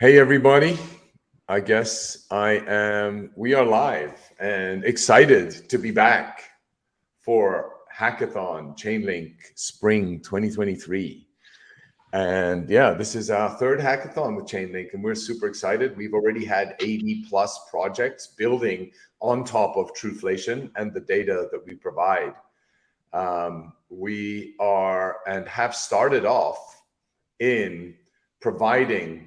Hey everybody, we are live and excited to be back for Hackathon Chainlink Spring 2023. And yeah, this is our third hackathon with Chainlink and we're super excited. We've already had 80 plus projects building on top of Truflation and the data that we provide. We are and have started off in providing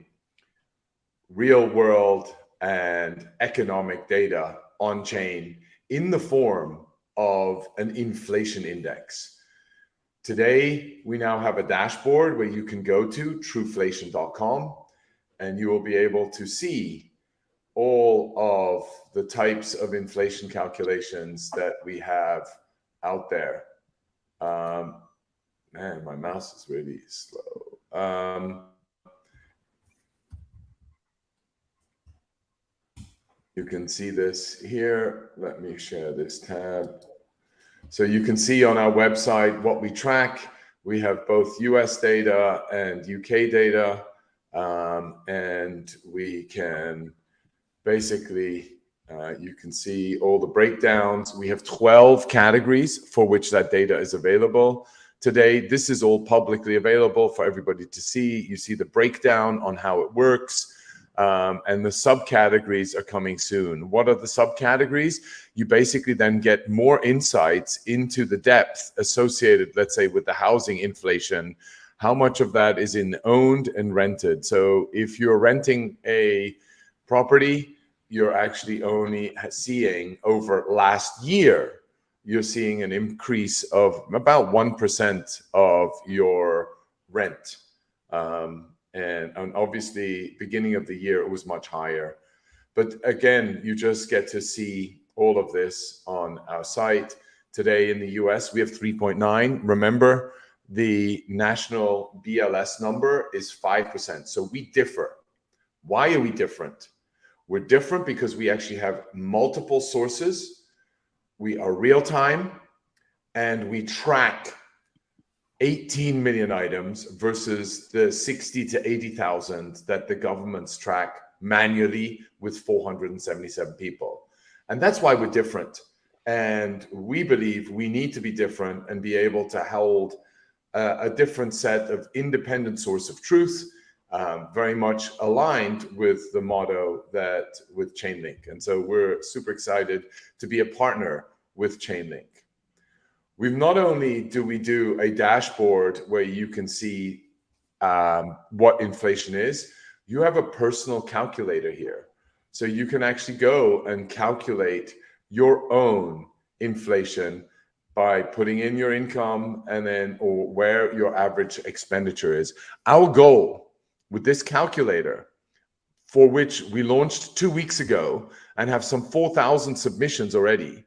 real world and economic data on chain in the form of an inflation index. Today, we now have a dashboard where you can go to truflation.com and you will be able to see all of the types of inflation calculations that we have out there. Man, my mouse is really slow. You can see this here. Let me share this tab. So you can see on our website what we track. We have both US data and UK data. And we can basically, you can see all the breakdowns. We have 12 categories for which that data is available. Today, this is all publicly available for everybody to see. You see the breakdown on how it works. And the subcategories are coming soon. What are the subcategories? You basically then get more insights into the depth associated, let's say, with the housing inflation. How much of that is in owned and rented? So if you're renting a property, you're actually only seeing over last year, you're seeing an increase of about 1% of your rent. And obviously, beginning of the year, it was much higher. But again, you just get to see all of this on our site. Today in the US, we have 3.9. Remember, the national BLS number is 5%. So we differ. Why are we different? We're different because we actually have multiple sources. We are real time and we track 18 million items versus the 60 to 80,000 that the governments track manually with 477 people. And that's why we're different. And we believe we need to be different and be able to hold a different set of independent source of truth, very much aligned with the motto that with Chainlink. And so we're super excited to be a partner with Chainlink. We've not only do we do a dashboard where you can see what inflation is, you have a personal calculator here. So you can actually go and calculate your own inflation by putting in your income and then or where your average expenditure is. Our goal with this calculator, for which we launched 2 weeks ago and have some 4,000 submissions already,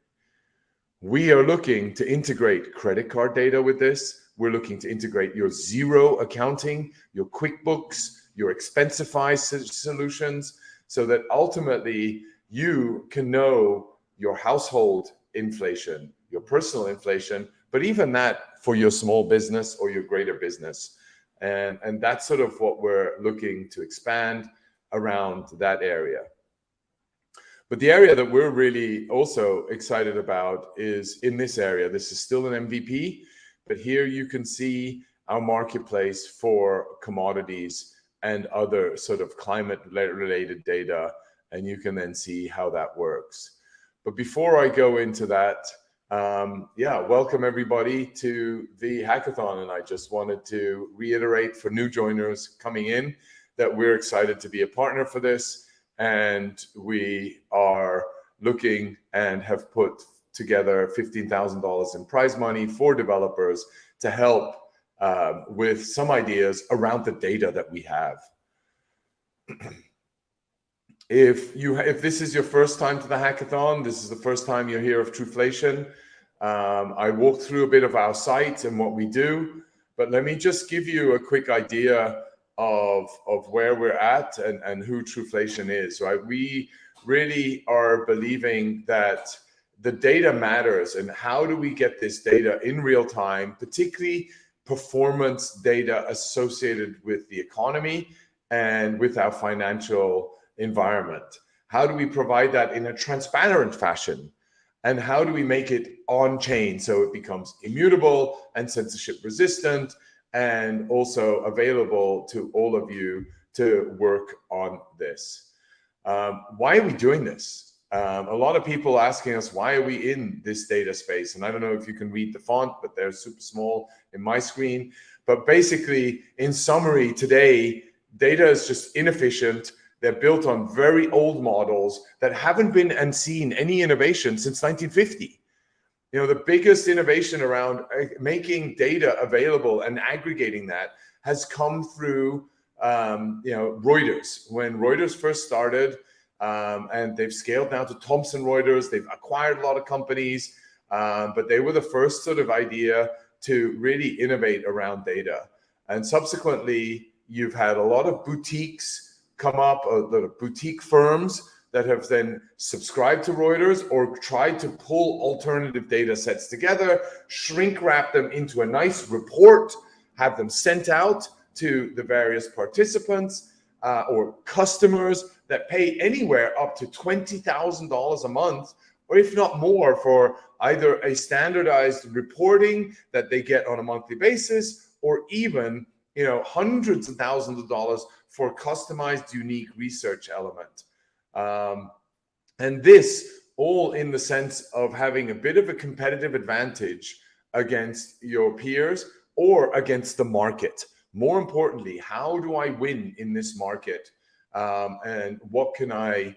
we are looking to integrate credit card data with this. We're looking to integrate your zero accounting, your QuickBooks, your Expensify solutions, so that ultimately you can know your household inflation, your personal inflation, but even that for your small business or your greater business. And that's sort of what we're looking to expand around that area. But the area that we're really also excited about is in this area. This is still an MVP, but here you can see our marketplace for commodities and other sort of climate-related data, and you can then see how that works. But before I go into that, welcome everybody to the hackathon. And I just wanted to reiterate for new joiners coming in that we're excited to be a partner for this. And we are looking and have put together $15,000 in prize money for developers to help with some ideas around the data that we have. If this is your first time to the hackathon, this is the first time you hear of Truflation, I walked through a bit of our site and what we do, but let me just give you a quick idea of where we're at and who Truflation is, right? We really are believing that the data matters, and how do we get this data in real time, particularly performance data associated with the economy and with our financial environment? How do we provide that in a transparent fashion? And how do we make it on chain so it becomes immutable and censorship resistant and also available to all of you to work on this? Why are we doing this? A lot of people asking us, why are we in this data space? And I don't know if you can read the font, but they're super small in my screen. But basically, in summary, today, data is just inefficient. They're built on very old models that haven't been and seen any innovation since 1950. You know, the biggest innovation around making data available and aggregating that has come through, Reuters. When Reuters first started, and they've scaled now to Thomson Reuters, they've acquired a lot of companies, but they were the first sort of idea to really innovate around data. And subsequently, you've had a lot of boutiques come up, the boutique firms that have then subscribed to Reuters or tried to pull alternative data sets together, shrink wrap them into a nice report, have them sent out to the various participants or customers that pay anywhere up to $20,000 a month, or if not more, for either a standardized reporting that they get on a monthly basis, or even hundreds of thousands of dollars for customized, unique research element. And this all in the sense of having a bit of a competitive advantage against your peers or against the market. More importantly, how do I win in this market? And what can I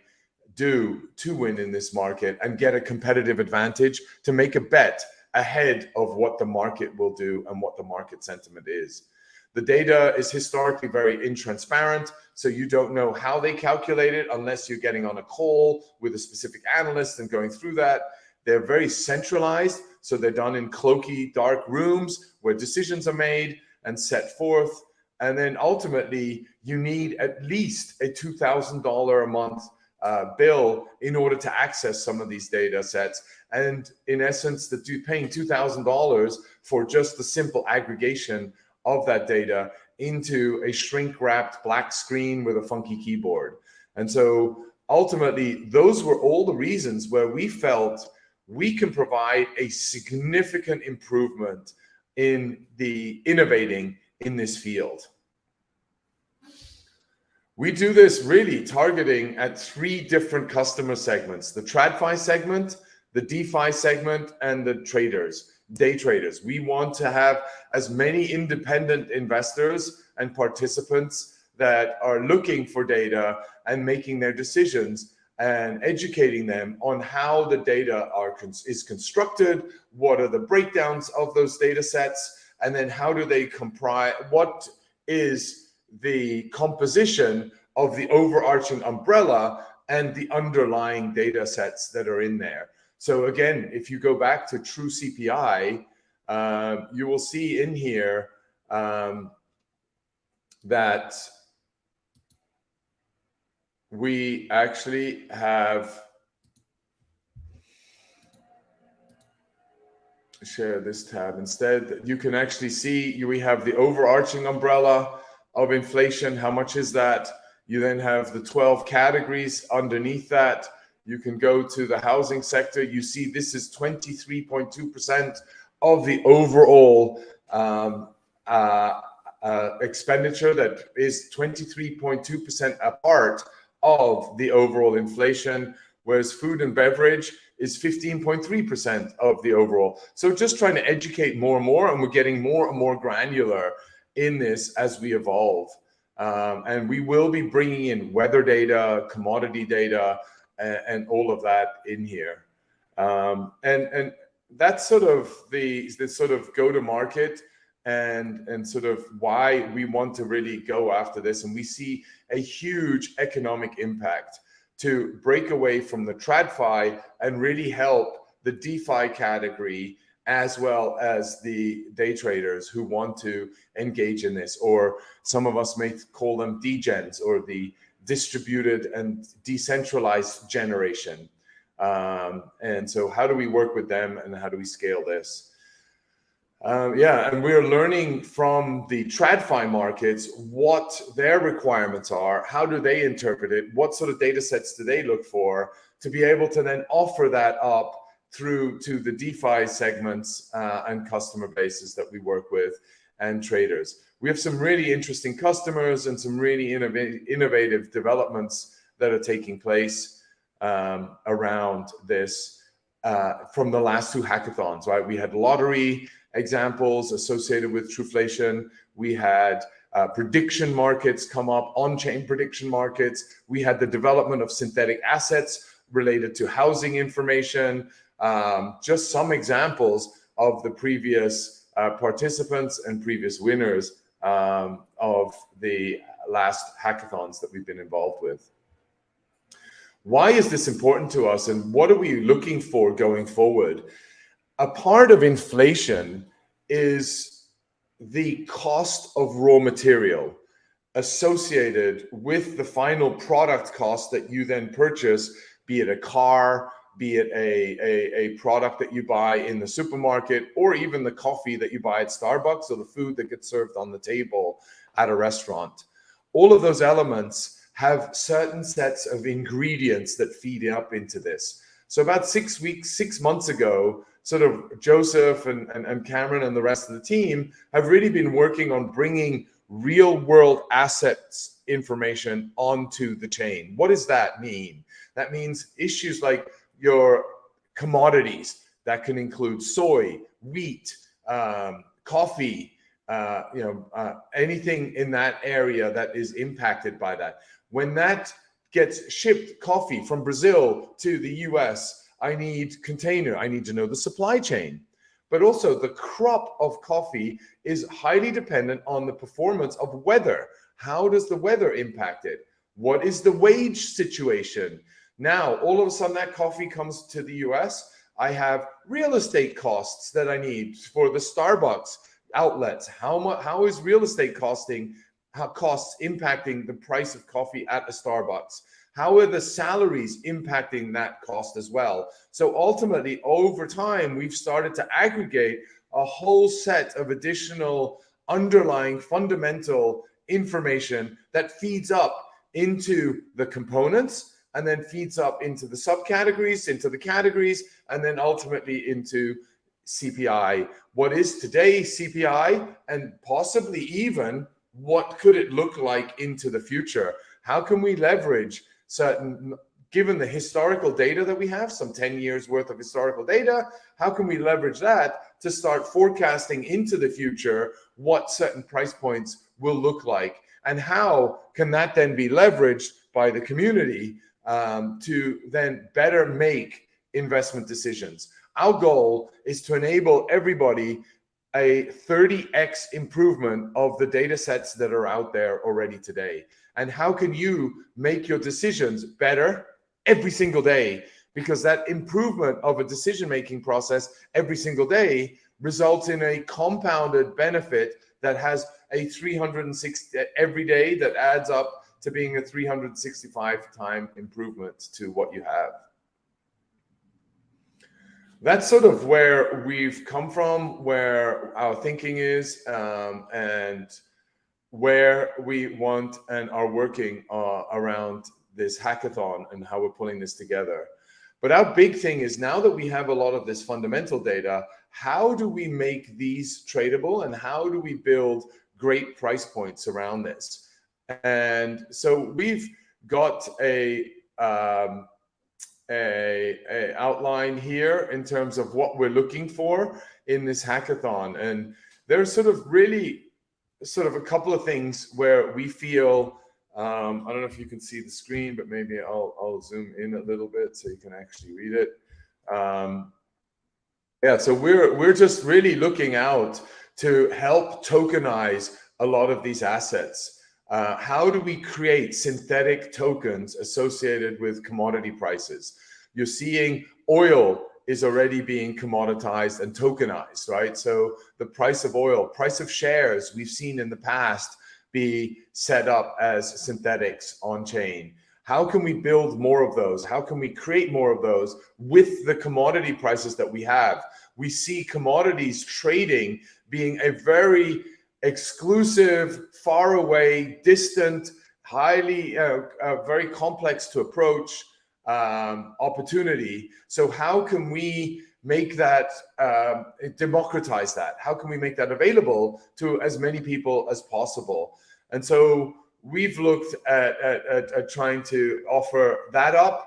do to win in this market and get a competitive advantage to make a bet ahead of what the market will do and what the market sentiment is? The data is historically very intransparent, so you don't know how they calculate it unless you're getting on a call with a specific analyst and going through that. They're very centralized, so they're done in cloaky, dark rooms where decisions are made and set forth. And then ultimately, you need at least a $2,000 a month bill in order to access some of these data sets. And in essence, paying $2,000 for just the simple aggregation of that data into a shrink-wrapped black screen with a funky keyboard. And so ultimately, those were all the reasons where we felt we can provide a significant improvement in the innovating in this field. We do this really targeting at 3 different customer segments: the TradFi segment, the DeFi segment, and the traders, day traders. We want to have as many independent investors and participants that are looking for data and making their decisions and educating them on how the data is constructed, what are the breakdowns of those data sets, and then how do they comprise, what is the composition of the overarching umbrella and the underlying data sets that are in there. So again, if you go back to True CPI, you will see in here that we actually have, share this tab instead. You can actually see we have the overarching umbrella of inflation. How much is that? You then have the 12 categories underneath that. You can go to the housing sector. You see this is 23.2% of the overall expenditure, that is 23.2% a part of the overall inflation, whereas food and beverage is 15.3% of the overall. So just trying to educate more and more, and we're getting more and more granular in this as we evolve. And we will be bringing in weather data, commodity data, and all of that in here. And that's sort of the sort of go-to-market and sort of why we want to really go after this. And we see a huge economic impact to break away from the TradFi and really help the DeFi category, as well as the day traders who want to engage in this, or some of us may call them degens, or the distributed and decentralized generation. And so how do we work with them and how do we scale this? Yeah, and we're learning from the TradFi markets what their requirements are, how do they interpret it, what sort of data sets do they look for to be able to then offer that up through to the DeFi segments and customer bases that we work with and traders. We have some really interesting customers and some really innovative developments that are taking place around this from the last two hackathons, right? We had lottery examples associated with Truflation. We had prediction markets come up, on-chain prediction markets. We had the development of synthetic assets related to housing information. Just some examples of the previous participants and previous winners of the last hackathons that we've been involved with. Why is this important to us, and what are we looking for going forward? A part of inflation is the cost of raw material associated with the final product cost that you then purchase, be it a car, be it a product that you buy in the supermarket, or even the coffee that you buy at Starbucks, or the food that gets served on the table at a restaurant. All of those elements have certain sets of ingredients that feed up into this. So about 6 months ago, sort of Joseph and Cameron and the rest of the team have really been working on bringing real world assets information onto the chain. What does that mean? That means issues like your commodities that can include soy, wheat, coffee, anything in that area that is impacted by that. When that gets shipped, coffee from Brazil to the US, I need container, I need to know the supply chain. But also the crop of coffee is highly dependent on the performance of weather. How does the weather impact it? What is the wage situation? Now, all of a sudden that coffee comes to the US, I have real estate costs that I need for the Starbucks outlets. How is real estate costs impacting the price of coffee at a Starbucks? How are the salaries impacting that cost as well? So ultimately, over time, we've started to aggregate a whole set of additional underlying fundamental information that feeds up into the components, and then feeds up into the subcategories, into the categories, and then ultimately into CPI. What is today CPI, and possibly even what could it look like into the future? How can we leverage certain, given the historical data that we have, some 10 years worth of historical data, how can we leverage that to start forecasting into the future what certain price points will look like? And how can that then be leveraged by the community to then better make investment decisions? Our goal is to enable everybody a 30x improvement of the data sets that are out there already today. And how can you make your decisions better every single day? Because that improvement of a decision-making process every single day results in a compounded benefit that has a 360 every day, that adds up to being a 365-time improvement to what you have. That's sort of where we've come from, where our thinking is, and where we want and are working around this hackathon and how we're pulling this together. But our big thing is, now that we have a lot of this fundamental data, how do we make these tradable, and how do we build great price points around this? And so we've got a outline here in terms of what we're looking for in this hackathon. And there's sort of really a couple of things where we feel, I don't know if you can see the screen, but maybe I'll zoom in a little bit so you can actually read it. Yeah, so we're just really looking out to help tokenize a lot of these assets. How do we create synthetic tokens associated with commodity prices? You're seeing oil is already being commoditized and tokenized, right? So the price of oil, price of shares, we've seen in the past be set up as synthetics on chain. How can we build more of those? How can we create more of those with the commodity prices that we have? we see commodities trading being a very exclusive, far away, distant, highly, very complex to approach opportunity. So how can we make that, democratize that? How can we make that available to as many people as possible? And so we've looked at trying to offer that up.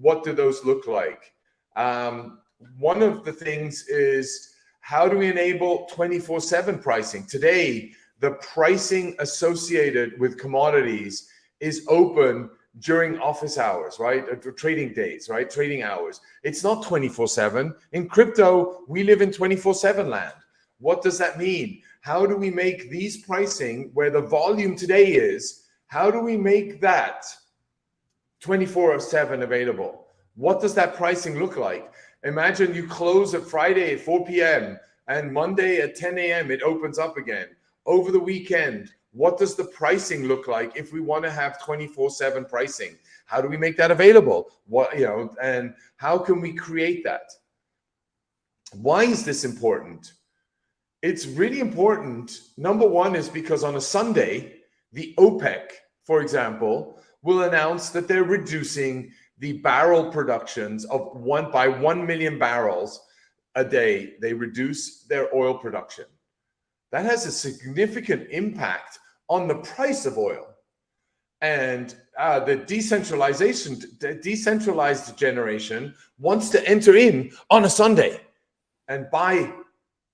What do those look like? One of the things is, how do we enable 24/7 pricing? Today, the pricing associated with commodities is open during office hours, right? Trading days, right? Trading hours. It's not 24/7. In crypto, we live in 24/7 land. What does that mean? How do we make these pricing, where the volume today is, how do we make that 24/7 available? What does that pricing look like? Imagine you close at Friday at 4 p.m. and Monday at 10 a.m. it opens up again. Over the weekend, what does the pricing look like if we want to have 24/7 pricing? How do we make that available? What, and how can we create that? Why is this important? It's really important. Number one is because on a Sunday, the OPEC, for example, will announce that they're reducing the barrel productions of 1 million barrels a day. They reduce their oil production. That has a significant impact on the price of oil. And the decentralized generation wants to enter in on a Sunday and buy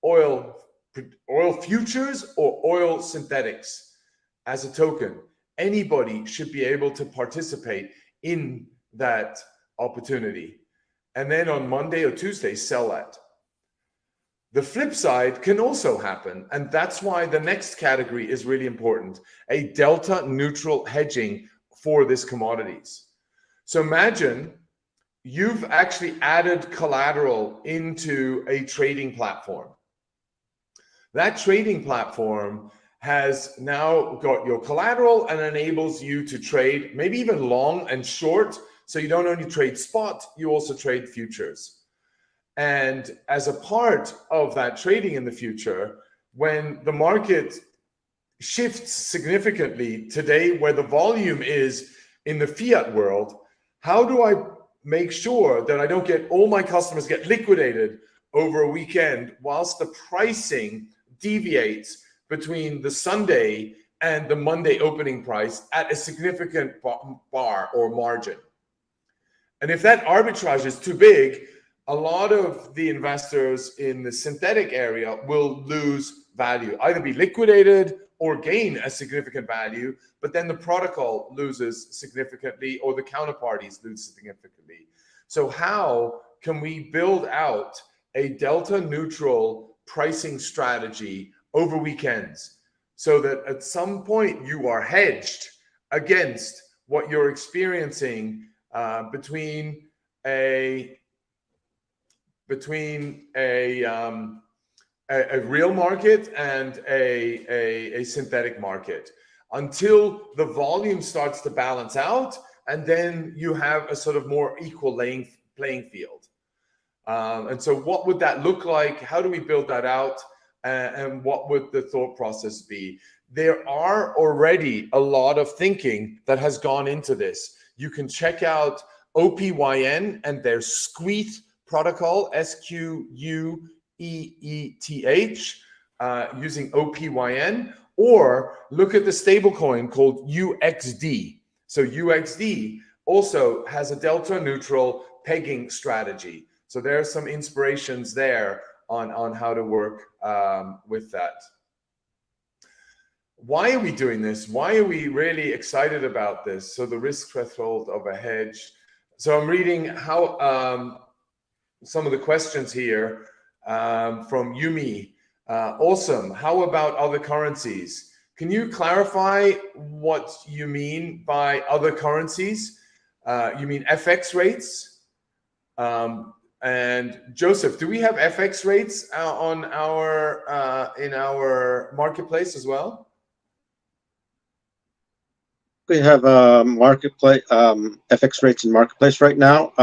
oil futures or oil synthetics as a token. Anybody should be able to participate in that opportunity. And then on Monday or Tuesday, sell that. The flip side can also happen, and that's why the next category is really important, a delta neutral hedging for these commodities. So imagine you've actually added collateral into a trading platform. That trading platform has now got your collateral and enables you to trade maybe even long and short. So you don't only trade spot, you also trade futures. And as a part of that trading in the future, when the market shifts significantly today, where the volume is in the fiat world, how do I make sure that I don't get all my customers get liquidated over a weekend whilst the pricing deviates between the Sunday and the Monday opening price at a significant bar or margin? And if that arbitrage is too big, a lot of the investors in the synthetic area will lose value, either be liquidated or gain a significant value, but then the protocol loses significantly or the counterparties lose significantly. So how can we build out a delta neutral pricing strategy over weekends so that at some point you are hedged against what you're experiencing between a real market and a synthetic market, until the volume starts to balance out, and then you have a sort of more equal playing field. And so what would that look like? How do we build that out? And what would the thought process be? There are already a lot of thinking that has gone into this. You can check out OPYN and their Squeeth protocol, SQUEETH, using OPYN, or look at the stablecoin called UXD. So UXD also has a delta neutral pegging strategy. So there are some inspirations there on how to work with that. Why are we doing this? Why are we really excited about this? So the risk threshold of a hedge. So I'm reading how some of the questions here from Yumi. Awesome. How about other currencies? Can you clarify what you mean by other currencies? You mean FX rates? And Joseph, do we have FX rates on our in our marketplace as well? We have marketplace FX rates in marketplace right now.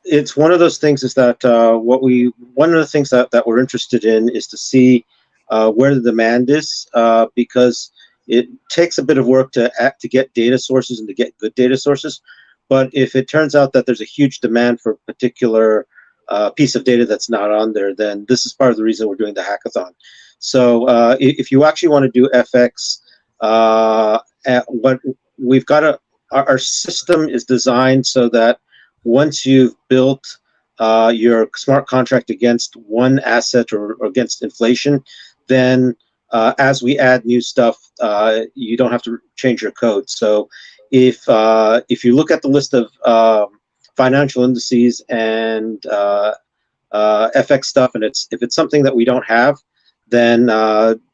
it's one of those things is that one of the things that we're interested in is to see where the demand is, because it takes a bit of work to get data sources and to get good data sources. But if it turns out that there's a huge demand for a particular piece of data that's not on there, then this is part of the reason we're doing the hackathon. So if you actually want to do FX, what we've got our system is designed so that once you've built your smart contract against one asset or against inflation, then as we add new stuff, you don't have to change your code. So if you look at the list of financial indices and FX stuff, and if it's something that we don't have, then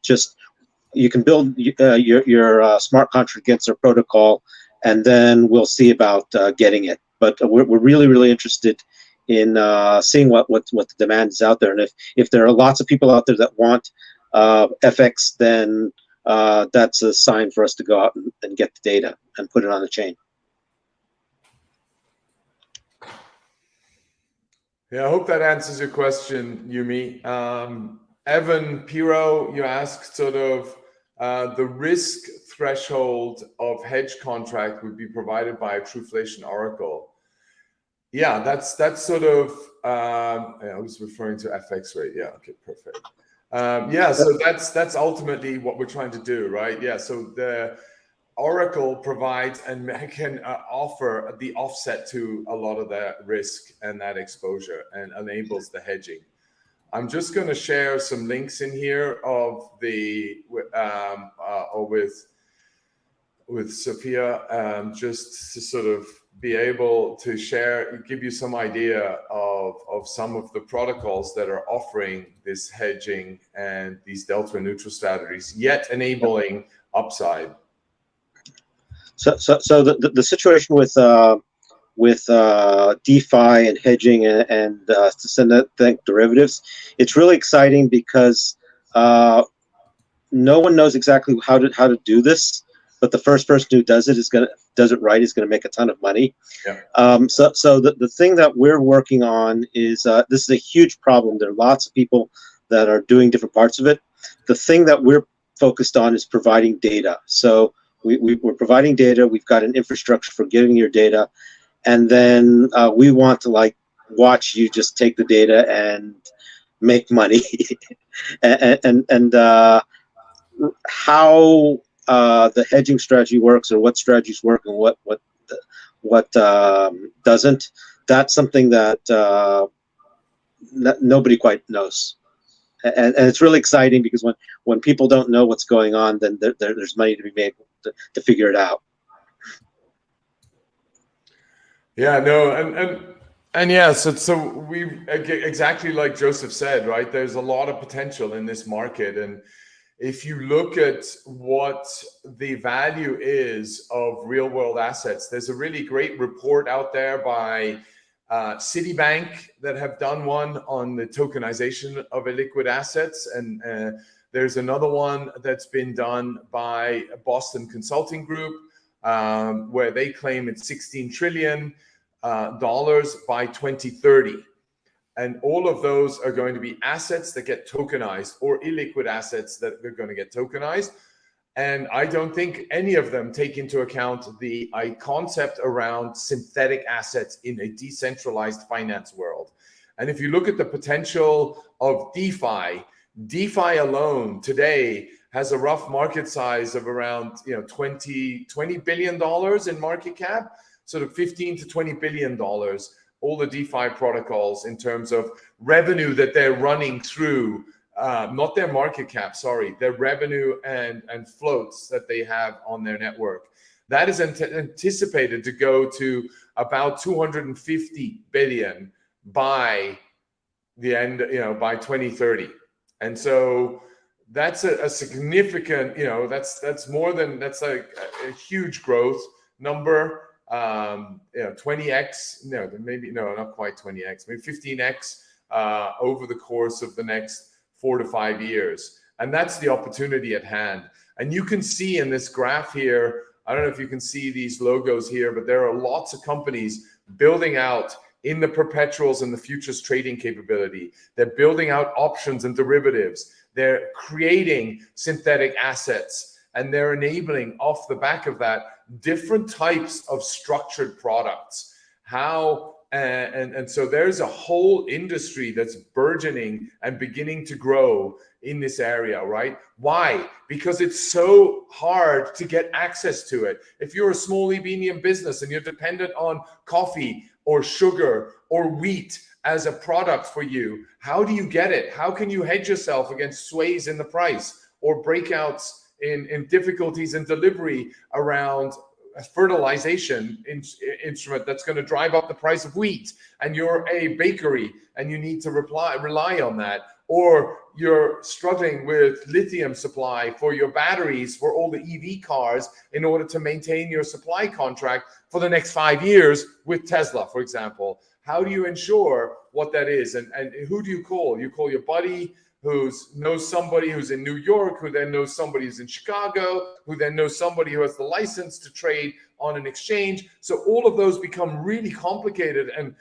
just you can build your smart contract against our protocol, and then we'll see about getting it. But we're really interested in seeing what the demand is out there, and if there are lots of people out there that want FX, then that's a sign for us to go out and get the data and put it on the chain. Yeah, I hope that answers your question, Yumi. Evan Piro, you asked sort of the risk threshold of hedge contract would be provided by a Truflation oracle. Yeah, that's sort of, I was referring to FX rate. Yeah, okay, perfect. Yeah, so that's ultimately what we're trying to do, right? Yeah, so the Oracle provides and can offer the offset to a lot of that risk and that exposure and enables the hedging. I'm just going to share some links in here of the with Sophia, just to sort of be able to give you some idea of some of the protocols that are offering this hedging and these delta neutral strategies, yet enabling upside. So the situation with DeFi and hedging and synthetic derivatives, it's really exciting because no one knows exactly how to do this, but the first person who does it right is gonna make a ton of money. Yeah. So the thing that we're working on is this is a huge problem. There are lots of people that are doing different parts of it. The thing that we're focused on is providing data. So we're providing data. We've got an infrastructure for getting your data, and then we want to watch you just take the data and make money. and how the hedging strategy works, or what strategies work and what doesn't, that's something that nobody quite knows. And it's really exciting because when people don't know what's going on, then there's money to be made to figure it out. Yeah, no, and yeah, so we exactly like Joseph said, right? There's a lot of potential in this market, and if you look at what the value is of real world assets, there's a really great report out there by Citibank that have done one on the tokenization of illiquid assets, and there's another one that's been done by Boston Consulting Group, where they claim it's $16 trillion by 2030. And all of those are going to be assets that get tokenized, or illiquid assets that are going to get tokenized. And I don't think any of them take into account the concept around synthetic assets in a decentralized finance world. And if you look at the potential of DeFi alone today has a rough market size of around $20 billion in market cap, sort of $15 to $20 billion. All the DeFi protocols in terms of revenue that they're running through. Not their market cap, sorry, their revenue and floats that they have on their network. That is anticipated to go to about 250 billion by the end, by 2030. And so that's a significant, that's more than, that's like a huge growth number. 20x, not quite 20x, maybe 15x over the course of the next 4 to 5 years. And that's the opportunity at hand. And you can see in this graph here, I don't know if you can see these logos here, but there are lots of companies building out in the perpetuals and the futures trading capability. They're building out options and derivatives. They're creating synthetic assets, and they're enabling off the back of that different types of structured products. And so there's a whole industry that's burgeoning and beginning to grow in this area, right? Why? Because it's so hard to get access to it. If you're a small medium business and you're dependent on coffee or sugar or wheat as a product for you, how do you get it? How can you hedge yourself against sways in the price or breakouts in difficulties in delivery around a fertilization instrument that's going to drive up the price of wheat, and you're a bakery and you need to rely on that, or you're struggling with lithium supply for your batteries for all the EV cars in order to maintain your supply contract for the next 5 years with Tesla, for example. How do you ensure what that is? And who do you call? You call your buddy who knows somebody who's in New York, who then knows somebody who's in Chicago, who then knows somebody who has the license to trade on an exchange. So all of those become really complicated and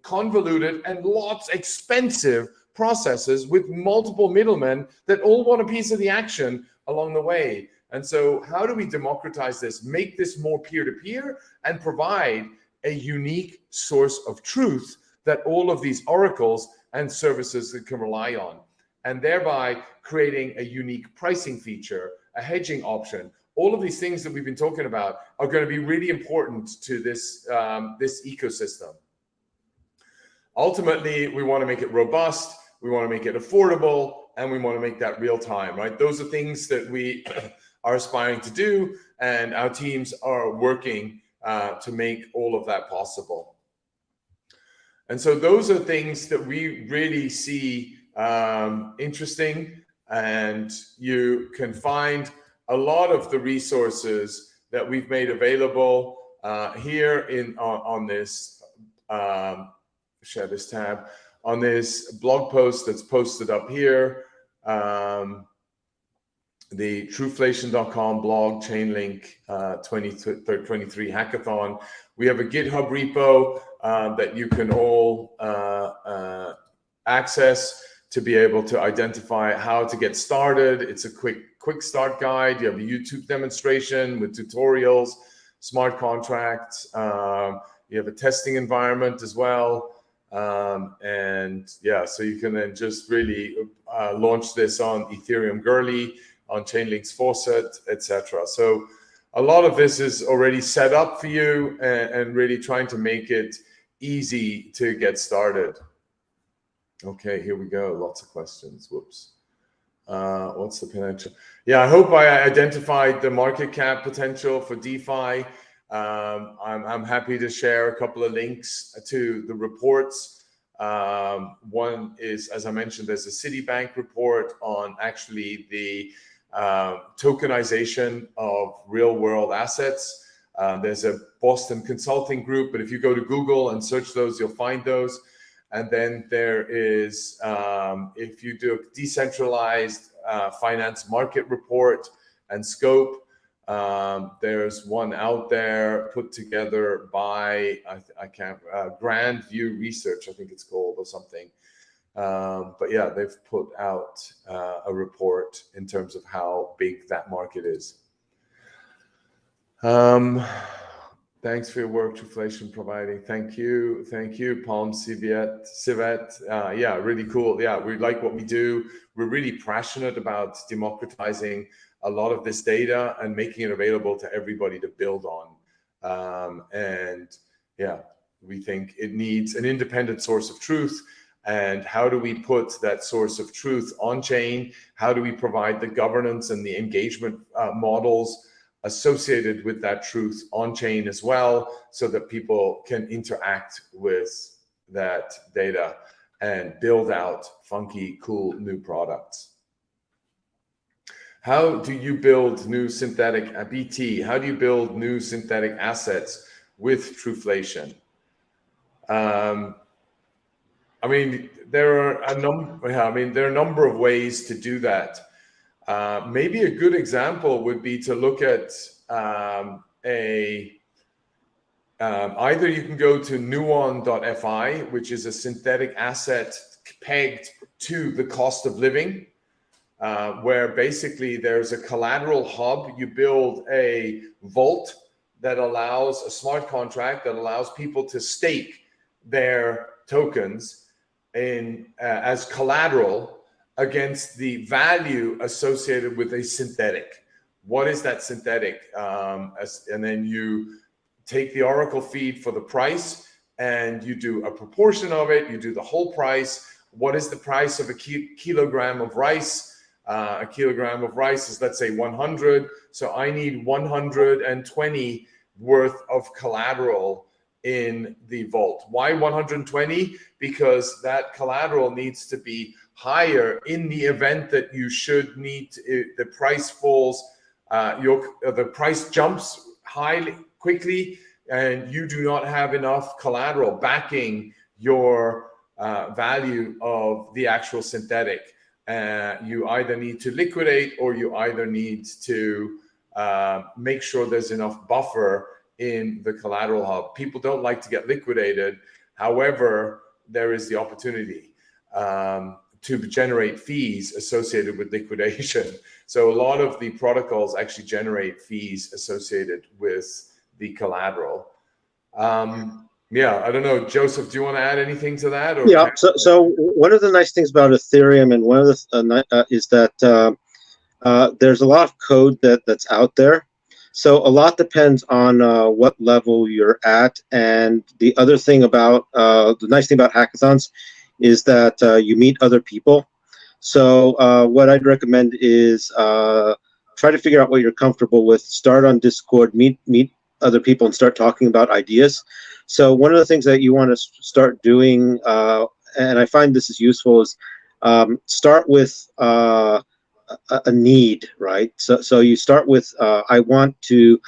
convoluted and lots expensive processes with multiple middlemen that all want a piece of the action along the way. And so how do we democratize this, make this more peer-to-peer, and provide a unique source of truth that all of these oracles and services that can rely on, and thereby creating a unique pricing feature, a hedging option. All of these things that we've been talking about are going to be really important to this, this ecosystem. Ultimately, we want to make it robust, we want to make it affordable, and we want to make that real time, right? Those are things that we are aspiring to do, and our teams are working to make all of that possible. And so those are things that we really see interesting, and you can find a lot of the resources that we've made available here on this share this tab, on this blog post that's posted up here, the Truflation.com blog, Chainlink 2023 Hackathon. We have a GitHub repo that you can all access to be able to identify how to get started. It's a quick start guide. You have a YouTube demonstration with tutorials, smart contracts. You have a testing environment as well. And yeah, so you can then just really launch this on Ethereum Gurley, on Chainlink's Faucet, etc. So a lot of this is already set up for you, and really trying to make it easy to get started. Okay, here we go. Lots of questions. Whoops. What's the potential? Yeah, I hope I identified the market cap potential for DeFi. I'm happy to share a couple of links to the reports. One is, as I mentioned, there's a Citibank report on actually the tokenization of real world assets. There's a Boston Consulting Group, but if you go to Google and search those, you'll find those. And then there is, if you do a decentralized finance market report and scope, there's one out there put together by, Grand View Research, I think it's called, or something. But yeah, they've put out a report in terms of how big that market is. Thanks for your work, Truflation providing. Thank you, Palm Civet. Yeah, really cool. Yeah, we like what we do. We're really passionate about democratizing a lot of this data and making it available to everybody to build on. And yeah, we think it needs an independent source of truth. And how do we put that source of truth on chain? How do we provide the governance and the engagement models associated with that truth on chain as well, so that people can interact with that data and build out funky, cool new products? How do you build new synthetic BT? How do you build new synthetic assets with Truflation? I mean, there are a number of ways to do that. Maybe a good example would be to look at Either you can go to nuon.fi, which is a synthetic asset pegged to the cost of living, where basically there's a collateral hub. You build a vault that allows a smart contract that allows people to stake their tokens in as collateral against the value associated with a synthetic. What is that synthetic? And then you take the Oracle feed for the price, and you do a proportion of it. You do the whole price. What is the price of a kilogram of rice? A kilogram of rice is, let's say, 100. So I need 120 worth of collateral in the vault. Why 120? Because that collateral needs to be higher in the event that you should need the price falls, the price jumps high quickly, and you do not have enough collateral backing your value of the actual synthetic. You either need to liquidate, or you either need to make sure there's enough buffer in the collateral hub. People don't like to get liquidated. However, there is the opportunity to generate fees associated with liquidation. So a lot of the protocols actually generate fees associated with the collateral. Yeah, I don't know, Joseph, do you want to add anything to that? Or yeah. So one of the nice things about Ethereum, and one of the is that there's a lot of code that's out there. So a lot depends on what level you're at. And the other thing about the nice thing about hackathons is that you meet other people. So what I'd recommend is try to figure out what you're comfortable with. Start on Discord, meet other people, and start talking about ideas. So one of the things that you want to start doing, and I find this is useful, is start with a need, right? So you start with I want to.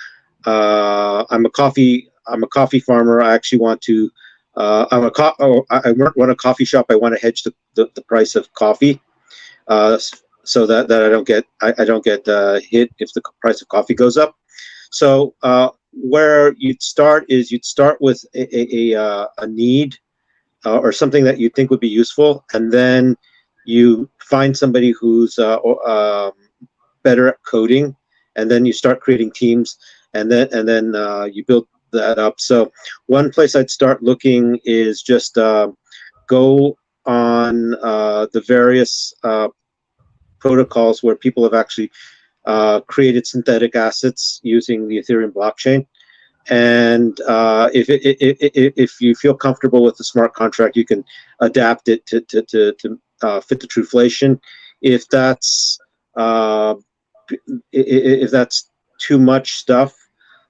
I'm a coffee farmer. I actually want to. I run a coffee shop. I want to hedge the price of coffee, so that I don't get hit if the price of coffee goes up. So where you'd start is with a need or something that you think would be useful, and then you find somebody who's better at coding, and then you start creating teams, and then you build that up. So one place I'd start looking is just go on the various protocols where people have actually created synthetic assets using the Ethereum blockchain. And if you feel comfortable with the smart contract, you can adapt it to fit the Truflation. If that's too much stuff,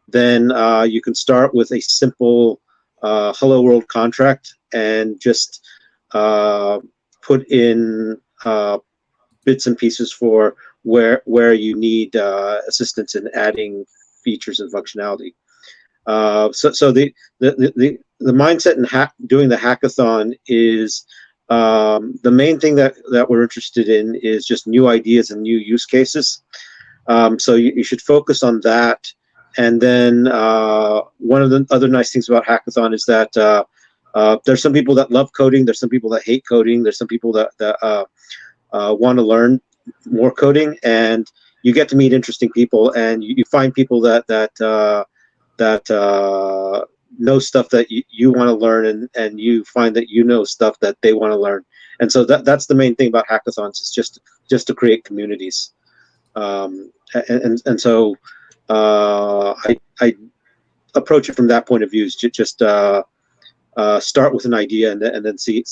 then you can start with a simple hello world contract and just put in bits and pieces for where you need assistance in adding features and functionality. So the mindset in doing the hackathon is the main thing that we're interested in is just new ideas and new use cases. So you should focus on that. And then one of the other nice things about hackathon is that there's some people that love coding, there's some people that hate coding, there's some people that want to learn more coding, and you get to meet interesting people, and you find people that know stuff that you want to learn, and you find that you know stuff that they want to learn. And so that's the main thing about hackathons, is just to create communities. And so I approach it from that point of view, is just start with an idea, and then see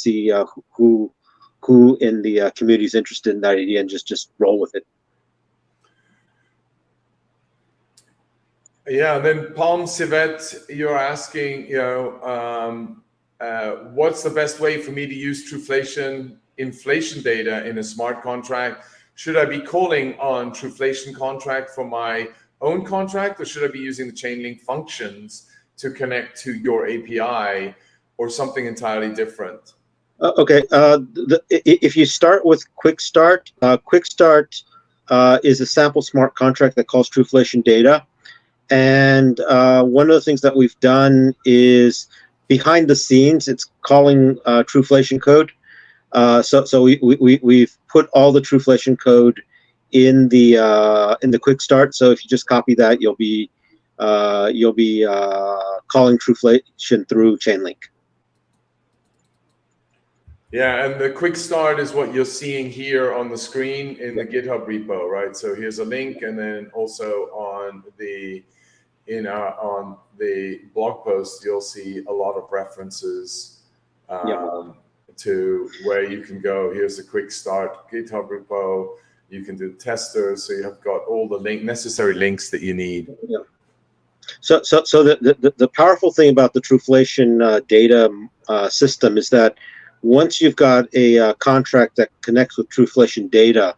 who in the community is interested in that idea, and just roll with it. Yeah, then Palm Civet, you're asking, what's the best way for me to use Truflation inflation data in a smart contract? Should I be calling on Truflation contract for my own contract, or should I be using the Chainlink functions to connect to your API, or something entirely different? Okay, if you start with Quick Start, Quick Start is a sample smart contract that calls Truflation data. And one of the things that we've done is behind the scenes, it's calling Truflation code. So we've put all the Truflation code in the quick start. So if you just copy that, you'll be calling Truflation through Chainlink. Yeah, and the quick start is what you're seeing here on the screen in the GitHub repo, right? So here's a link, and then also on the blog post, you'll see a lot of references to where you can go. Here's a quick start GitHub repo. You can do testers, so you have got all the necessary links that you need. Yeah. So the powerful thing about the Truflation data system is that once you've got a contract that connects with Truflation data,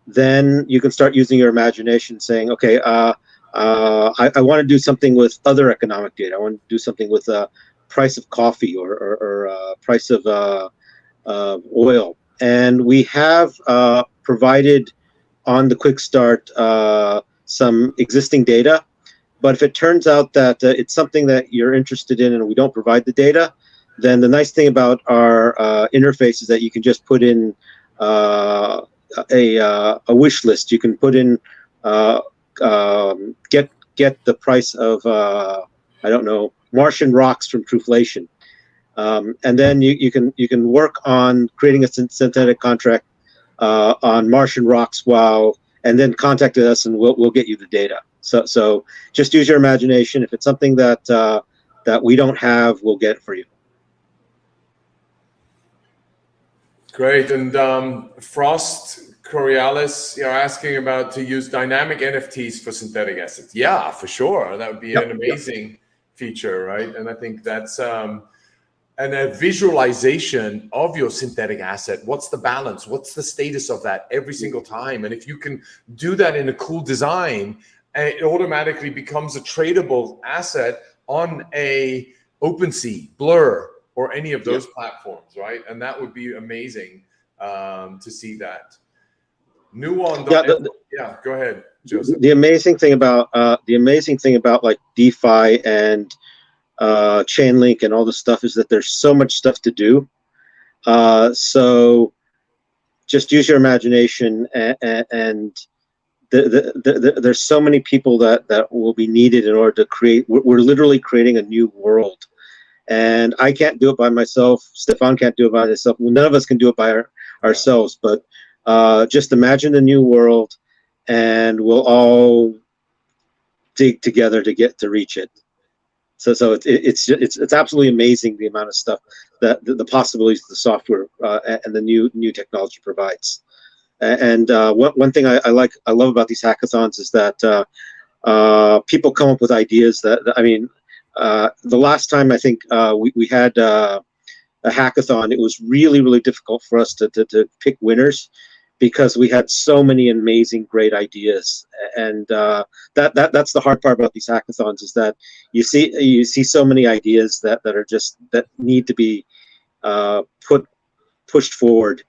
then you can start using your imagination, saying, okay, I want to do something with other economic data. I want to do something with price of coffee or price of oil. And we have provided on the quick start some existing data. But if it turns out that it's something that you're interested in and we don't provide the data, then the nice thing about our interface is that you can just put in a wish list. You can put in get the price of I don't know, Martian rocks from Truflation, and then you can work on creating a synthetic contract on Martian rocks and then contact us and we'll get you the data. So just use your imagination. If it's something that we don't have, we'll get it for you. Great. And Frost Coriolis, you're asking about to use dynamic NFTs for synthetic assets. Yeah, for sure. That would be an amazing feature, right? And I think that's and a visualization of your synthetic asset. What's the balance? What's the status of that every single time? And if you can do that in a cool design, it automatically becomes a tradable asset on a OpenSea, Blur, or any of those platforms, right? And that would be amazing to see that. New one. Yeah, go ahead, Joseph. The amazing thing about like DeFi and Chainlink and all this stuff is that there's so much stuff to do. So just use your imagination, and there's so many people that will be needed in order to create. We're literally creating a new world. And I can't do it by myself. Stefan can't do it by himself. Well, none of us can do it by ourselves. But just imagine the new world, and we'll all dig together to reach it. So it's absolutely amazing the amount of stuff that the possibilities the software and the new technology provides. And one thing I love about these hackathons is that people come up with ideas the last time I think we had a hackathon, it was really difficult for us to pick winners because we had so many amazing, great ideas. And that's the hard part about these hackathons is that you see so many ideas that need to be pushed forward.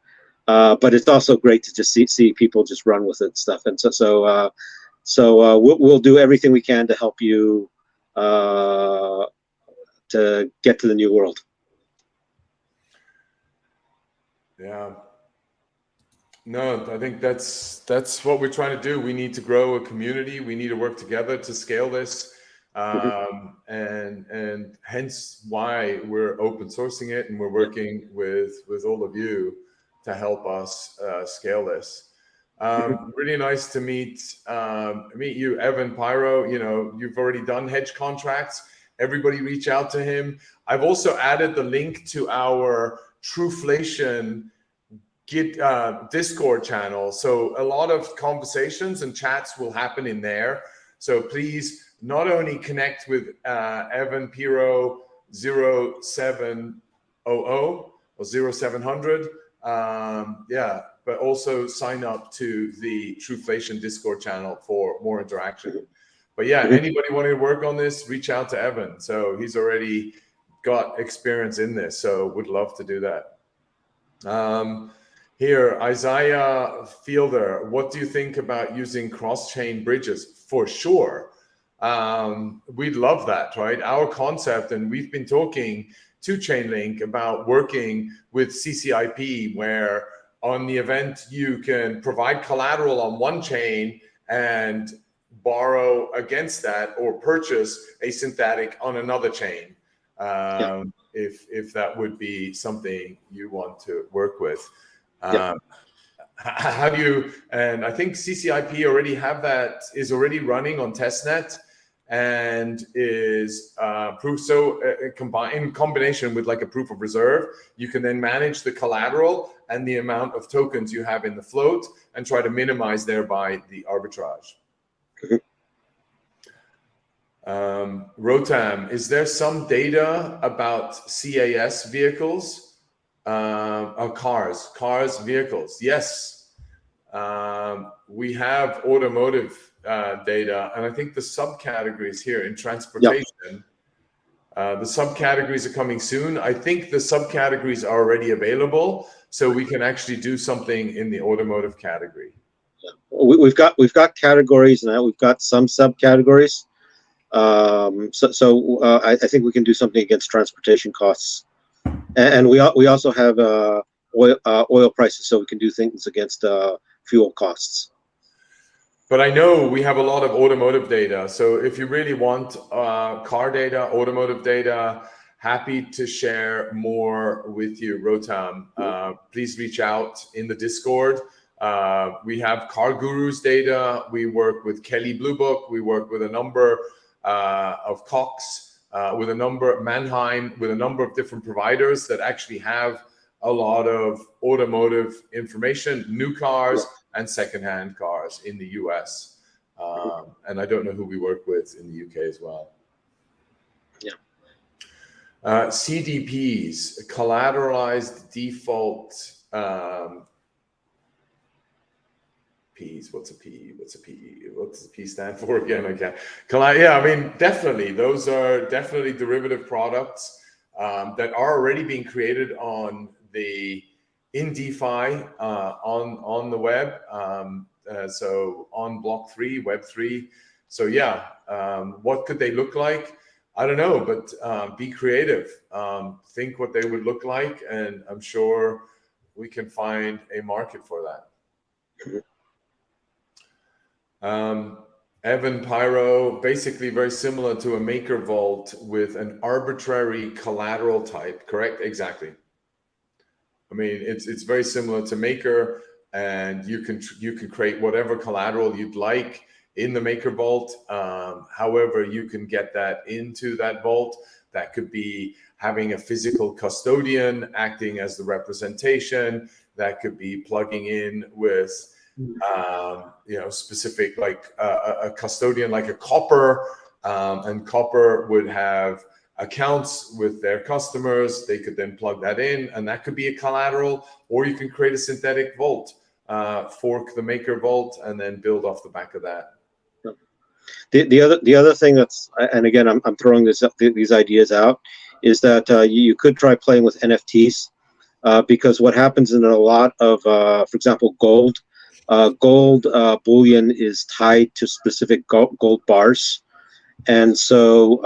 But it's also great to just see people just run with it and stuff. And so we'll do everything we can to help you to get to the new world. Yeah. No, I think that's what we're trying to do. We need to grow a community. We need to work together to scale this, and hence why we're open sourcing it, and we're working with all of you to help us scale this. Really nice to meet you, Evan Pyro. You know, you've already done hedge contracts. Everybody reach out to him. I've also added the link to our Truflation Discord channel. So a lot of conversations and chats will happen in there. So please not only connect with Evan Pyro 0700 or 0700, but also sign up to the Truflation Discord channel for more interaction. But yeah, anybody wanting to work on this, reach out to Evan. So he's already got experience in this, so would love to do that. Here, Isaiah Fielder, what do you think about using cross-chain bridges? For sure. we'd love that, right? Our concept, and we've been talking to Chainlink about working with CCIP, where on the event you can provide collateral on one chain and borrow against that or purchase a synthetic on another chain. If that would be something you want to work with. How do you, and I think CCIP already have that, is already running on testnet and is proof. So in combination with like a proof of reserve, you can then manage the collateral and the amount of tokens you have in the float and try to minimize thereby the arbitrage. Rotam, is there some data about CAS vehicles? Cars, vehicles. Yes. We have automotive data, and I think the subcategories here in transportation, the subcategories are coming soon. I think the subcategories are already available, so we can actually do something in the automotive category. We've got categories now. We've got some subcategories. I think we can do something against transportation costs, and we also have oil prices, so we can do things against fuel costs. But I know we have a lot of automotive data, so if you really want car data, automotive data, happy to share more with you, Rotam. Please reach out in the Discord. We have Car Gurus data. We work with Kelly Blue Book. We work with a number of Cox, with a number, Mannheim, with a number of different providers that actually have a lot of automotive information, new cars and secondhand cars in the US. And I don't know who we work with in the UK as well. CDPs, collateralized default P's. What's a P? What's a P? What's the P stand for again? Okay. Yeah, I mean, definitely. Those are definitely derivative products that are already being created in DeFi on the web. So on block 3, web 3. So yeah, what could they look like? I don't know, but be creative. Think what they would look like, and I'm sure we can find a market for that. Evan Pyro, basically very similar to a maker vault with an arbitrary collateral type, correct? Exactly. I mean, it's very similar to Maker, and you can create whatever collateral you'd like in the Maker vault. However, you can get that into that vault. That could be having a physical custodian acting as the representation. That could be plugging in with specific, like a custodian, like a Copper, and Copper would have accounts with their customers. They could then plug that in, and that could be a collateral. Or you can create a synthetic vault, fork the Maker vault, and then build off the back of that. The other thing that's, and again, I'm throwing these ideas out, is that you could try playing with NFTs, because what happens in a lot of, for example, gold bullion is tied to specific gold bars. And so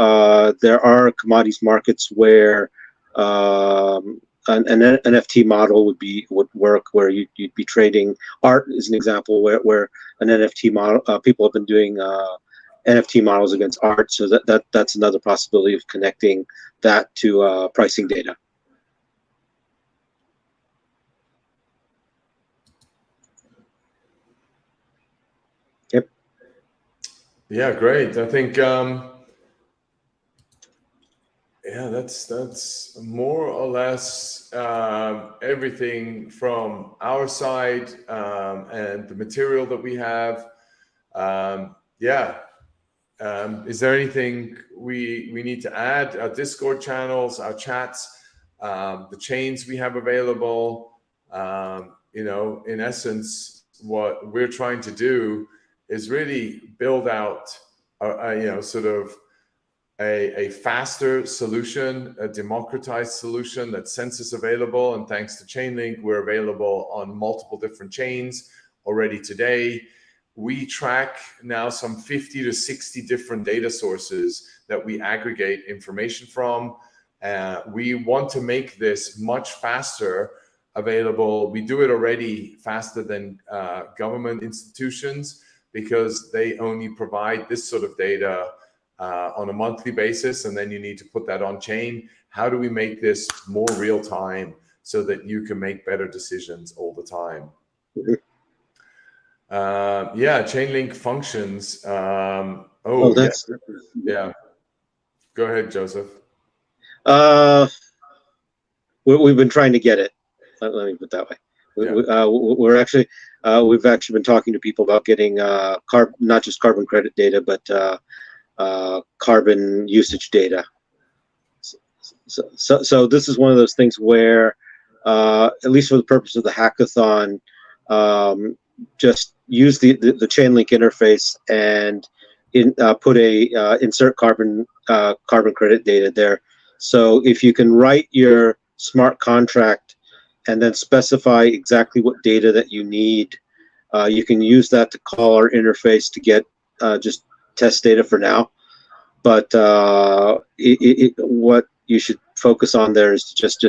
there are commodities markets where an NFT model would work, where you'd be trading. Art is an example where an NFT model, people have been doing NFT models against art. So that's another possibility of connecting that to pricing data. Yep. Yeah, great. I think that's more or less everything from our side, and the material that we have. Is there anything we need to add? Our Discord channels, our chats, the chains we have available. In essence, what we're trying to do is really build out a faster solution, a democratized solution that's census available. And thanks to Chainlink, we're available on multiple different chains already today. we track now some 50 to 60 different data sources that we aggregate information from. We want to make this much faster available. We do it already faster than government institutions because they only provide this sort of data on a monthly basis, and then you need to put that on chain. How do we make this more real time so that you can make better decisions all the time? Yeah, Chainlink functions. That's Yeah. Go ahead, Joseph. we've been trying to get it. Let me put it that way. We've actually been talking to people about getting not just carbon credit data, but carbon usage data. So this is one of those things where, at least for the purpose of the hackathon, just use the Chainlink interface and put a insert carbon credit data there. So if you can write your smart contract and then specify exactly what data that you need, you can use that to call our interface to get just test data for now. But what you should focus on there is just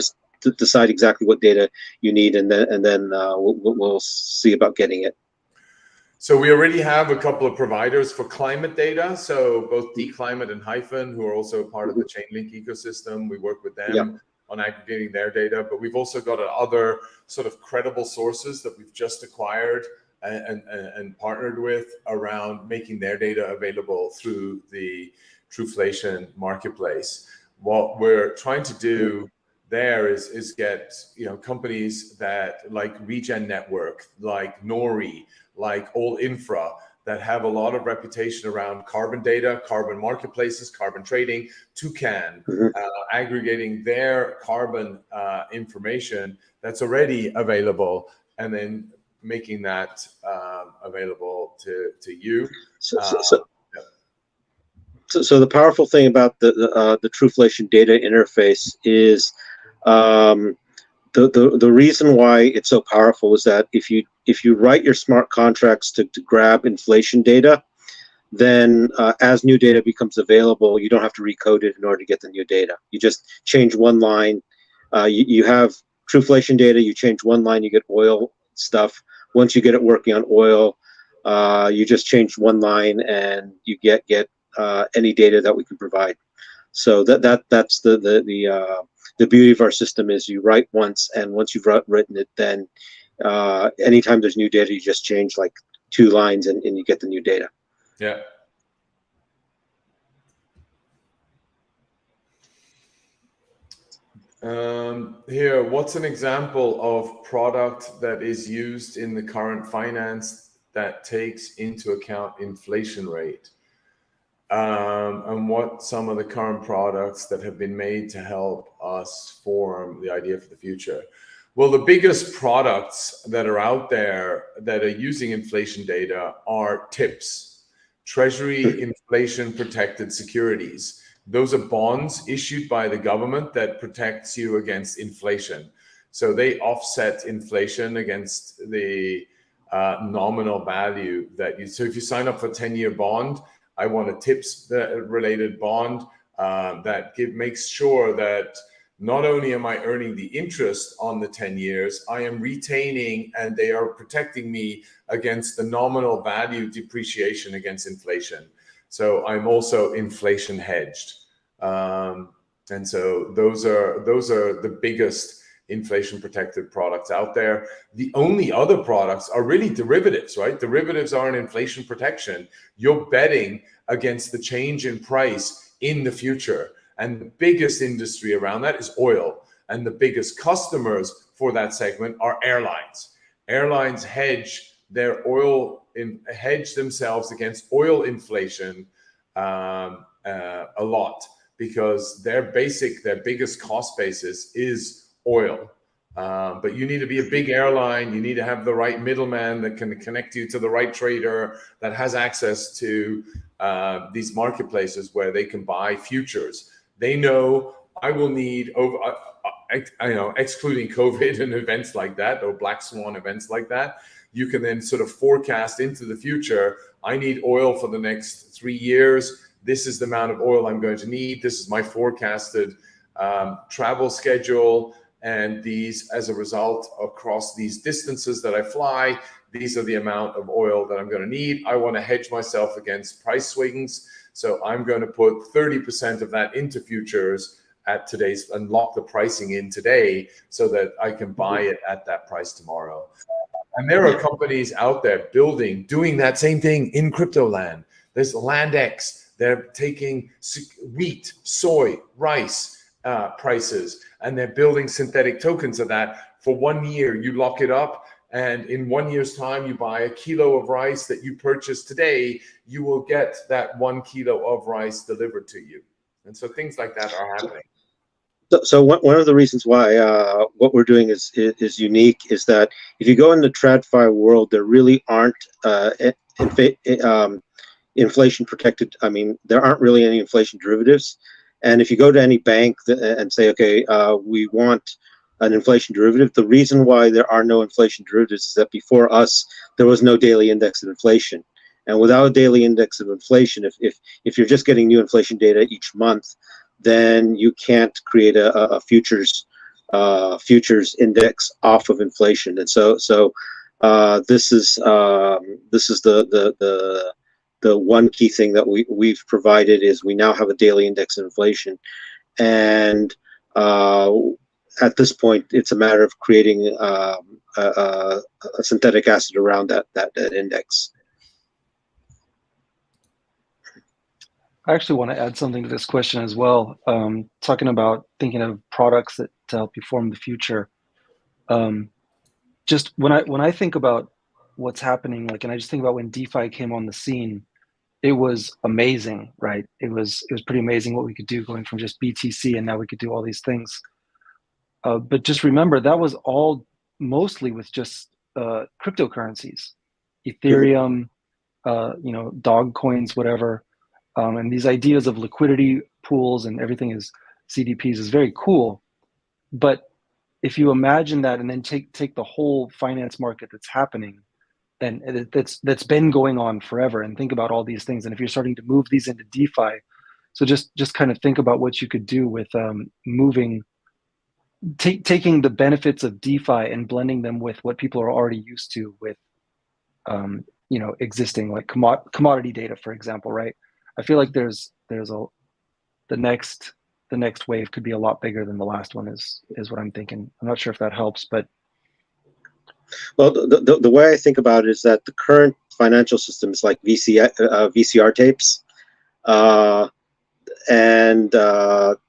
to decide exactly what data you need, and then we'll see about getting it. So we already have a couple of providers for climate data. So both dClimate and Hyphen, who are also part of the Chainlink ecosystem, we work with them on aggregating their data. But we've also got other sort of credible sources that we've just acquired and partnered with around making their data available through the Truflation marketplace. What we're trying to do there is get companies that like Regen Network, like Nori, like All Infra, that have a lot of reputation around carbon data, carbon marketplaces, carbon trading, Toucan, aggregating their carbon information that's already available, and then making that available to you. So the powerful thing about the Truflation data interface is the reason why it's so powerful is that if you write your smart contracts to grab inflation data, then as new data becomes available, you don't have to recode it in order to get the new data. You just change one line. You have Truflation data, you change one line, you get oil stuff. Once you get it working on oil, you just change one line and you get any data that we can provide. So that's the beauty of our system is you write once, and once you've written it, then anytime there's new data, you just change like 2 lines and you get the new data. Yeah. Here, what's an example of product that is used in the current finance that takes into account inflation rate? And what some of the current products that have been made to help us form the idea for the future? Well, the biggest products that are out there that are using inflation data are TIPS, Treasury Inflation Protected Securities. Those are bonds issued by the government that protects you against inflation. So they offset inflation against the nominal value that you. So if you sign up for a 10-year bond, I want a TIPS related bond that makes sure that not only am I earning the interest on the 10 years, I am retaining and they are protecting me against the nominal value depreciation against inflation. So I'm also inflation hedged. And so those are the biggest inflation protected products out there. The only other products are really derivatives, right? Derivatives are an inflation protection. You're betting against the change in price in the future. And the biggest industry around that is oil. And the biggest customers for that segment are airlines. Airlines hedge their hedge themselves against oil inflation a lot, because their biggest cost basis is oil. But you need to be a big airline. You need to have the right middleman that can connect you to the right trader that has access to these marketplaces where they can buy futures. They know I will need excluding COVID and events like that, or black swan events like that, you can then sort of forecast into the future. I need oil for the next 3 years. This is the amount of oil I'm going to need. This is my forecasted travel schedule. And these, as a result, across these distances that I fly, these are the amount of oil that I'm going to need. I want to hedge myself against price swings. So I'm going to put 30% of that into futures at today's and lock the pricing in today so that I can buy it at that price tomorrow. And there are companies out there doing that same thing in crypto land. There's LandX. They're taking wheat, soy, rice prices, and they're building synthetic tokens of that. For 1 year, you lock it up, and in 1 year's time, you buy a kilo of rice that you purchase today, you will get that 1 kilo of rice delivered to you. And so things like that are happening. So one of the reasons why what we're doing is unique is that if you go in the TradFi world, there really aren't inflation protected. I mean, there aren't really any inflation derivatives. And if you go to any bank and say, okay, we want an inflation derivative, the reason why there are no inflation derivatives is that before us, there was no daily index of inflation. And without a daily index of inflation, if you're just getting new inflation data each month, then you can't create a futures index off of inflation. And so this is the one key thing that we've provided is we now have a daily index of inflation, and at this point it's a matter of creating a synthetic asset around that index. I actually want to add something to this question as well. Talking about thinking of products that to help you form the future. Just when I think about what's happening, like, and I just think about when DeFi came on the scene, it was amazing, right? It was pretty amazing what we could do going from just BTC, and now we could do all these things. But just remember, that was all mostly with just cryptocurrencies, Ethereum, dog coins, whatever. And these ideas of liquidity pools and everything is CDPs is very cool. But if you imagine that and then take the whole finance market that's happening, and that's been going on forever, and think about all these things, and if you're starting to move these into DeFi, so just kind of think about what you could do with taking the benefits of DeFi and blending them with what people are already used to with existing, like commodity data, for example, right? I feel like the next wave could be a lot bigger than the last one is what I'm thinking. I'm not sure if that helps, but well, the way I think about it is that the current financial system is like VCR tapes and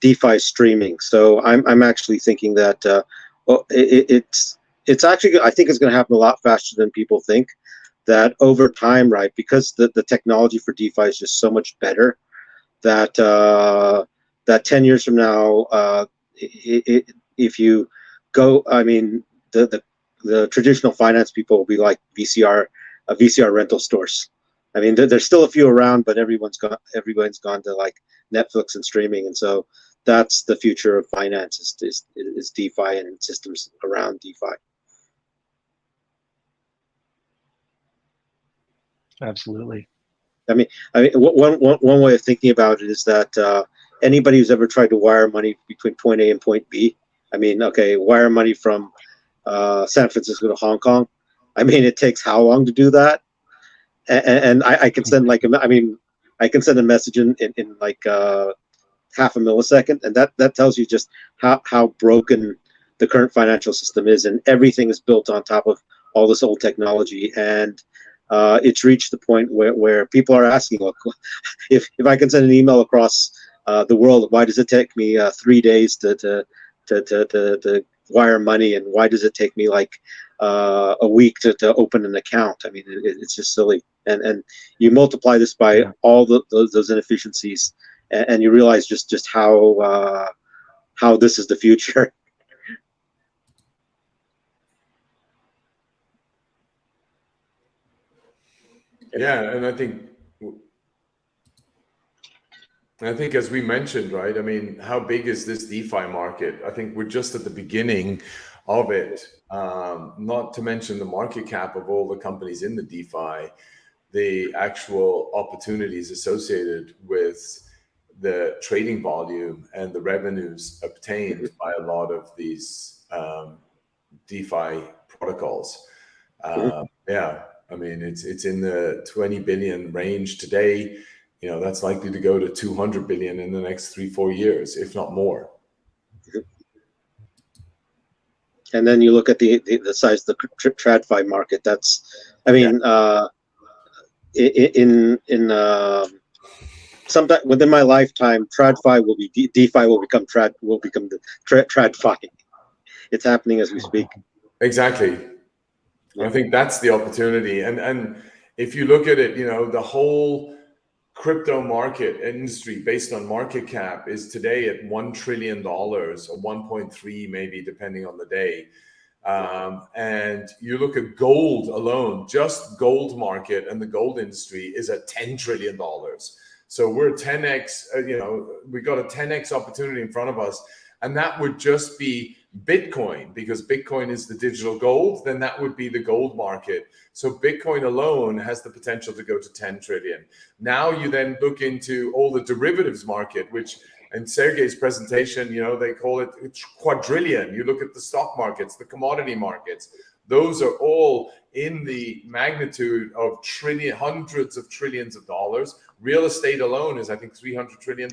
DeFi streaming. So I'm actually thinking that it's actually, I think it's going to happen a lot faster than people think. That over time, right, because the technology for DeFi is just so much better, that 10 years from now, if you go, I mean, the traditional finance people will be like VCR rental stores. I mean, there's still a few around, but everyone's gone to like Netflix and streaming, and so that's the future of finance is DeFi and systems around DeFi. Absolutely. I mean, one way of thinking about it is that anybody who's ever tried to wire money between point A and point B, I mean, okay, wire money from San Francisco to Hong Kong. I mean, it takes how long to do that? And I can send I can send a message in like half a millisecond, and that tells you just how broken the current financial system is, and everything is built on top of all this old technology. And it's reached the point where people are asking, look, if I can send an email across the world, why does it take me 3 days to wire money, and why does it take me like a week to open an account? I mean, it's just silly. And you multiply this by all those inefficiencies, and you realize just how this is the future. Yeah, and I think as we mentioned, right? I mean, how big is this DeFi market? I think we're just at the beginning of it, not to mention the market cap of all the companies in the DeFi, the actual opportunities associated with the trading volume and the revenues obtained by a lot of these DeFi protocols. Yeah, I mean, it's in the 20 billion range today. You know, that's likely to go to 200 billion in the next 3-4 years, if not more. And then you look at the size of the TradFi market. That's, I mean, sometime within my lifetime, TradFi will be DeFi will become the TradFi. It's happening as we speak. Exactly. I think that's the opportunity. And if you look at it, you know, the whole crypto market industry based on market cap is today at $1 trillion or 1.3 maybe, depending on the day. And you look at gold alone, just gold market and the gold industry is at $10 trillion. So we're 10x, you know, we got a 10x opportunity in front of us. And that would just be Bitcoin, because Bitcoin is the digital gold, then that would be the gold market. So Bitcoin alone has the potential to go to 10 trillion. Now you then look into all the derivatives market, which in Sergey's presentation, you know, they call it quadrillion. You look at the stock markets, the commodity markets, those are all in the magnitude of hundreds of trillions of dollars. Real estate alone is, I think, $300 trillion,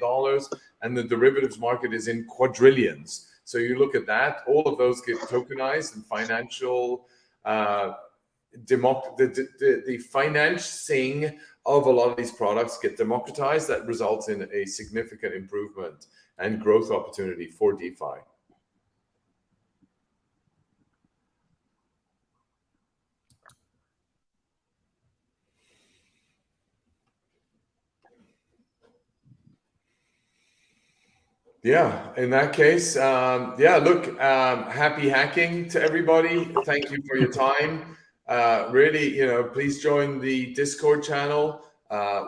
and the derivatives market is in quadrillions. So you look at that, all of those get tokenized, and financial, the financing of a lot of these products get democratized. That results in a significant improvement and growth opportunity for DeFi. Yeah, in that case, yeah, look, happy hacking to everybody. Thank you for your time. Really, you know, please join the Discord channel.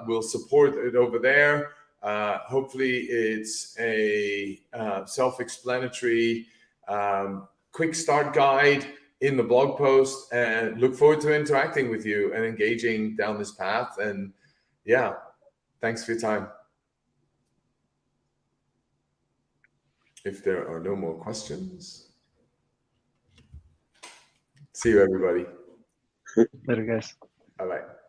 We'll support it over there. Hopefully it's a self-explanatory, quick start guide in the blog post, and look forward to interacting with you and engaging down this path. And yeah, thanks for your time. If there are no more questions, see you, everybody. Later, guys. Bye-bye.